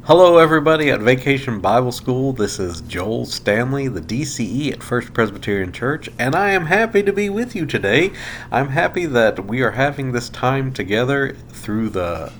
Hello, everybody at Vacation Bible School. This is Joel Stanley, the DCE at First Presbyterian Church, and I am happy to be with you today. I'm happy that we are having this time together through the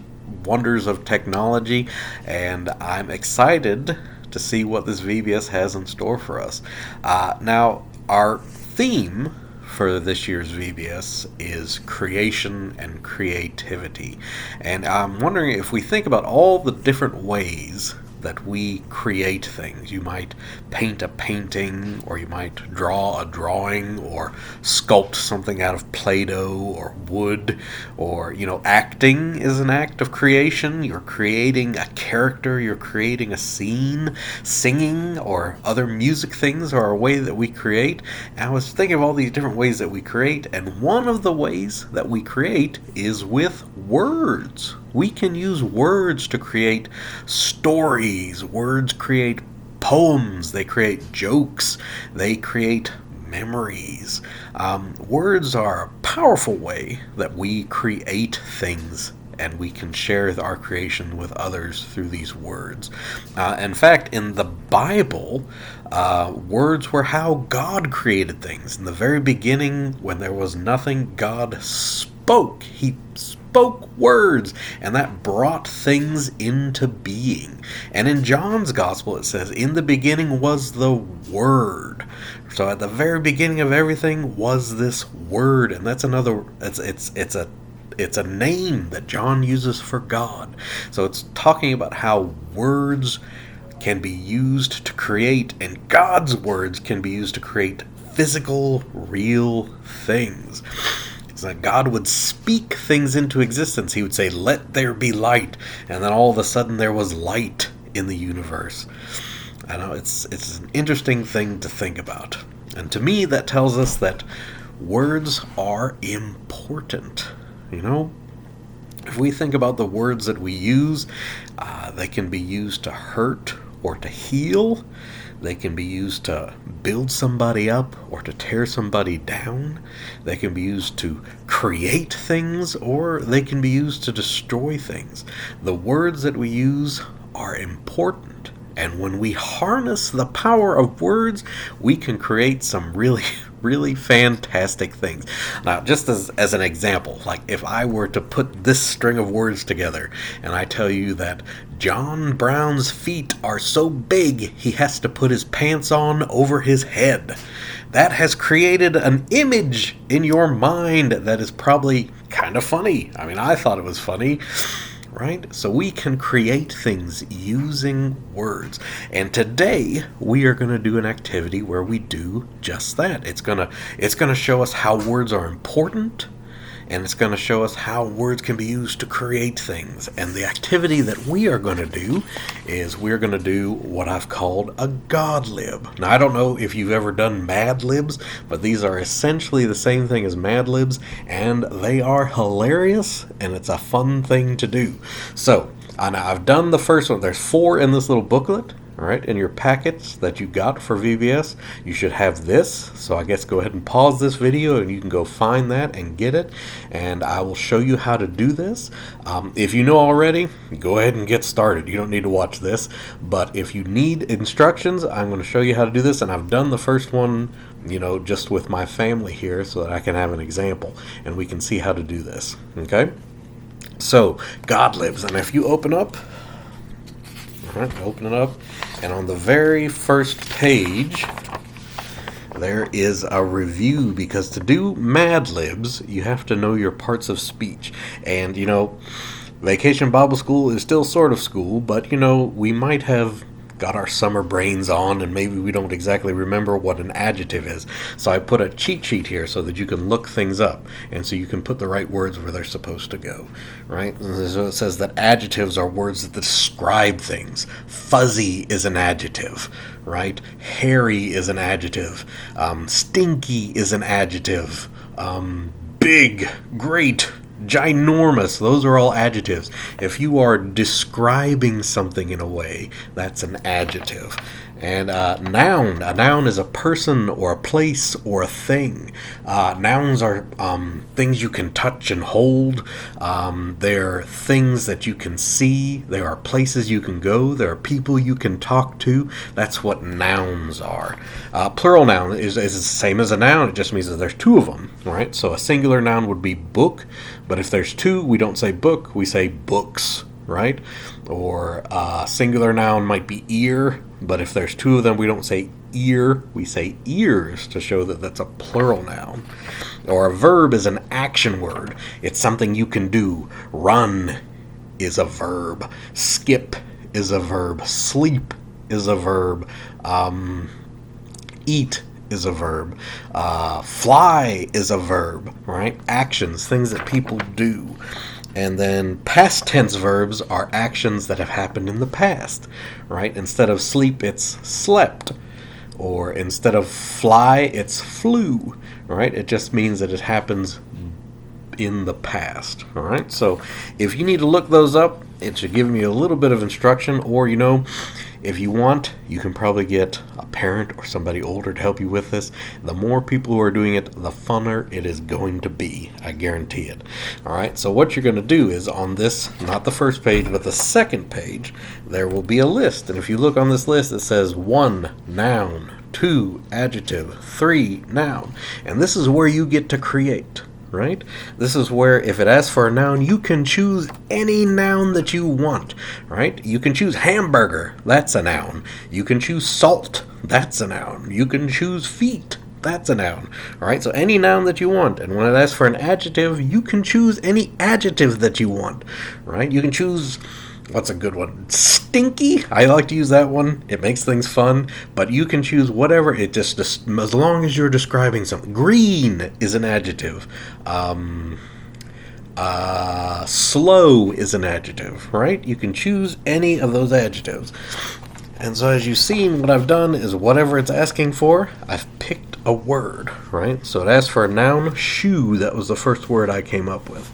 wonders of technology, and I'm excited to see what this VBS has in store for us. Now, our theme for this year's VBS is creation and creativity. And I'm wondering, if we think about all the different ways that we create things. You might paint a painting, or you might draw a drawing, or sculpt something out of Play-Doh or wood, or, acting is an act of creation. You're creating a character, you're creating a scene. Singing or other music things are a way that we create. And I was thinking of all these different ways that we create, and one of the ways that we create is with words. We can use words to create stories. Words create poems. They create jokes. They create memories. Words are a powerful way that we create things, and we can share our creation with others through these words. In fact, in the Bible, words were how God created things. In the very beginning, when there was nothing, God spoke. He spoke words, and that brought things into being. And in John's Gospel, it says, "In the beginning was the Word." So at the very beginning of everything was this Word, and that's another. It's a name that John uses for God. So it's talking about how words can be used to create, and God's words can be used to create physical, real things. It's like God would speak things into existence. He would say, "Let there be light," and then all of a sudden there was light in the universe. I know it's an interesting thing to think about. And to me, that tells us that words are important. If we think about the words that we use, they can be used to hurt or to heal. They can be used to build somebody up or to tear somebody down. They can be used to create things, or they can be used to destroy things. The words that we use are important. And when we harness the power of words, we can create some really fantastic things. Now, just as an example, like if I were to put this string of words together, and I tell you that John Brown's feet are so big he has to put his pants on over his head, that has created an image in your mind that is probably kind of funny. I mean, I thought it was funny. Right? So we can create things using words. And today we are going to do an activity where we do just that. It's going to show us how words are important, and it's going to show us how words can be used to create things. And the activity that we are going to do is we're going to do what I've called a Godlib. Now, I don't know if you've ever done Mad Libs, but these are essentially the same thing as Mad Libs, and they are hilarious, and it's a fun thing to do. So, I've done the first one. There's 4 in this little booklet. All right, in your packets that you got for VBS, you should have this. So I guess go ahead and pause this video and you can go find that and get it. And I will show you how to do this. If you know already, go ahead and get started. You don't need to watch this. But if you need instructions, I'm going to show you how to do this. And I've done the first one, just with my family here so that I can have an example and we can see how to do this. Okay? So, Godlibs. And if you open up, all right, open it up, and on the very first page there is a review, because to do Mad Libs you have to know your parts of speech. And Vacation Bible School is still sort of school, but we might have got our summer brains on and maybe we don't exactly remember what an adjective is. So I put a cheat sheet here so that you can look things up, and so you can put the right words where they're supposed to go, right? So it says that adjectives are words that describe things. Fuzzy is an adjective, right? Hairy is an adjective. Stinky is an adjective. Big, great, ginormous, those are all adjectives. If you are describing something in a way, that's an adjective. And noun. A noun is a person or a place or a thing. Nouns are things you can touch and hold. They're things that you can see. There are places you can go. There are people you can talk to. That's what nouns are. Plural noun is the same as a noun. It just means that there's two of them, right? So a singular noun would be book, but if there's two, we don't say book, we say books, right? Or a singular noun might be ear, but if there's two of them, we don't say ear, we say ears to show that that's a plural noun. Or a verb is an action word. It's something you can do. Run is a verb. Skip is a verb. Sleep is a verb. Eat is a verb. Fly is a verb, right? Actions, things that people do. And then past tense verbs are actions that have happened in the past, right? Instead of sleep, it's slept. Or instead of fly, it's flew, right? It just means that it happens in the past, all right? So if you need to look those up, it should give you a little bit of instruction, or, if you want, you can probably get a parent or somebody older to help you with this. The more people who are doing it, the funner it is going to be. I guarantee it. All right, so what you're going to do is on this, not the first page, but the second page, there will be a list. And if you look on this list, it says 1, noun, 2, adjective, 3, noun. And this is where you get to create. Right? This is where, if it asks for a noun, you can choose any noun that you want, right? You can choose hamburger, that's a noun. You can choose salt, that's a noun. You can choose feet, that's a noun. All right, so any noun that you want. And when it asks for an adjective, you can choose any adjective that you want, right? You can choose, what's a good one? Stinky. I like to use that one. It makes things fun, but you can choose whatever. It just as long as you're describing something. Green is an adjective. Slow is an adjective, right? You can choose any of those adjectives. And so as you've seen, what I've done is whatever it's asking for, I've picked a word, right? So it asked for a noun, shoe. That was the first word I came up with.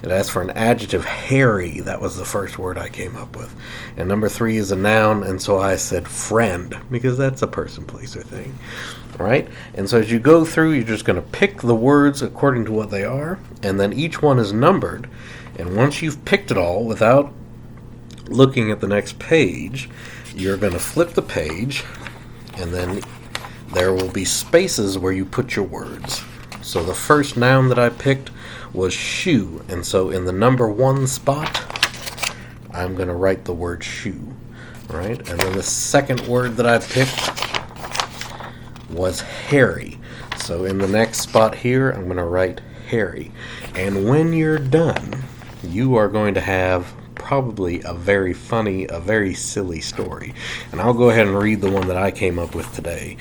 It asked for an adjective, hairy. That was the first word I came up with. And number 3 is a noun, and so I said friend, because that's a person, place, or thing. Right? And so as you go through, you're just going to pick the words according to what they are, and then each one is numbered. And once you've picked it all, without looking at the next page, you're going to flip the page, and then there will be spaces where you put your words. So the first noun that I picked was shoe, and so in the number 1 spot, I'm going to write the word shoe, right? And then the second word that I picked was hairy. So in the next spot here, I'm going to write hairy. And when you're done, you are going to have probably a very funny, a very silly story. And I'll go ahead and read the one that I came up with today.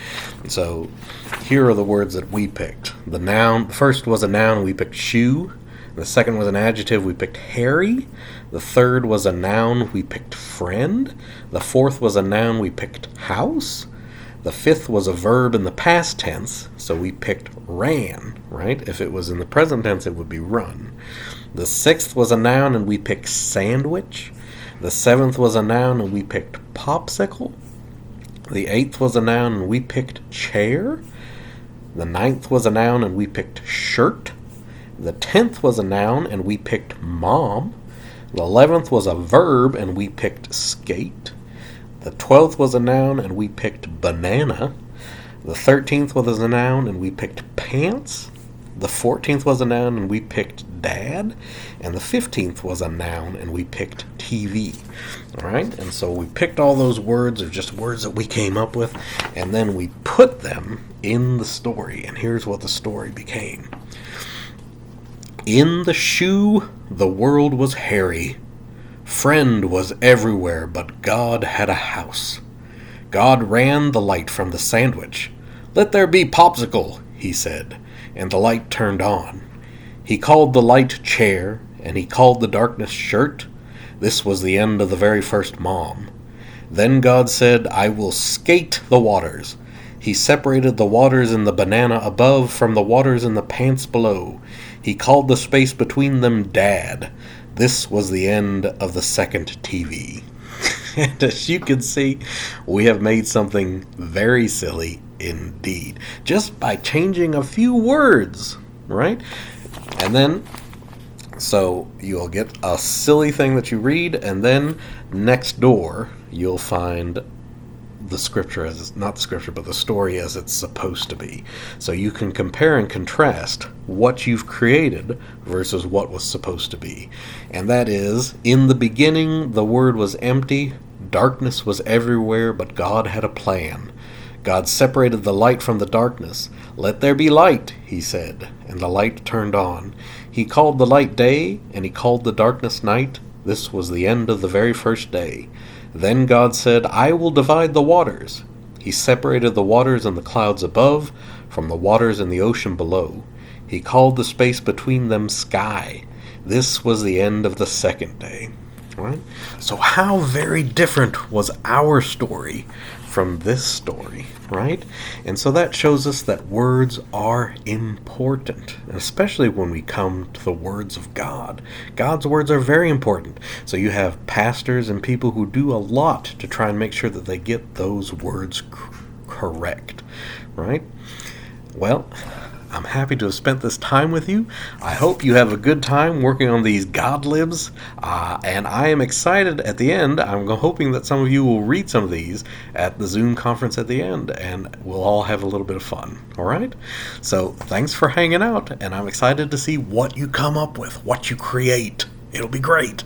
So here are the words that we picked. The noun, the first was a noun, we picked shoe. The second was an adjective, we picked hairy. The third was a noun, we picked friend. The fourth was a noun, we picked house. The fifth was a verb in the past tense, so we picked ran, right? If it was in the present tense, it would be run. The sixth was a noun, and we picked sandwich. The seventh was a noun, and we picked popsicle. The eighth was a noun, and we picked chair. The ninth was a noun, and we picked shirt. The 10th was a noun, and we picked mom. The 11th was a verb, and we picked skate. The 12th was a noun, and we picked banana. The 13th was a noun, and we picked pants. The 14th was a noun, and we picked dad. And the 15th was a noun, and we picked TV. All right? And so we picked all those words, or just words that we came up with, and then we put them in the story. And here's what the story became. In the shoe, the world was hairy. Friend was everywhere, but God had a house. God ran the light from the sandwich. Let there be popsicle, he said, and the light turned on. He called the light chair, and he called the darkness shirt. This was the end of the very first mom. Then God said, I will skate the waters. He separated the waters in the banana above from the waters in the pants below. He called the space between them Dad. This was the end of the second TV. And as you can see, we have made something very silly indeed, just by changing a few words, right? And then, so you'll get a silly thing that you read, and then next door, you'll find the scripture as not the scripture, but the story as it's supposed to be. So you can compare and contrast what you've created versus what was supposed to be. And that is, in the beginning, the Word was empty, darkness was everywhere, but God had a plan. God separated the light from the darkness. Let there be light, he said, and the light turned on. He called the light day, and he called the darkness night. This was the end of the very first day. Then God said, I will divide the waters. He separated the waters in the clouds above from the waters in the ocean below. He called the space between them sky. This was the end of the second day. Right? So how very different was our story from this story, right? And so that shows us that words are important, especially when we come to the words of God. God's words are very important. So you have pastors and people who do a lot to try and make sure that they get those words correct, right? Well, I'm happy to have spent this time with you. I hope you have a good time working on these Godlibs, and I am excited at the end. I'm hoping that some of you will read some of these at the Zoom conference at the end, and we'll all have a little bit of fun, all right? So thanks for hanging out, and I'm excited to see what you come up with, what you create. It'll be great.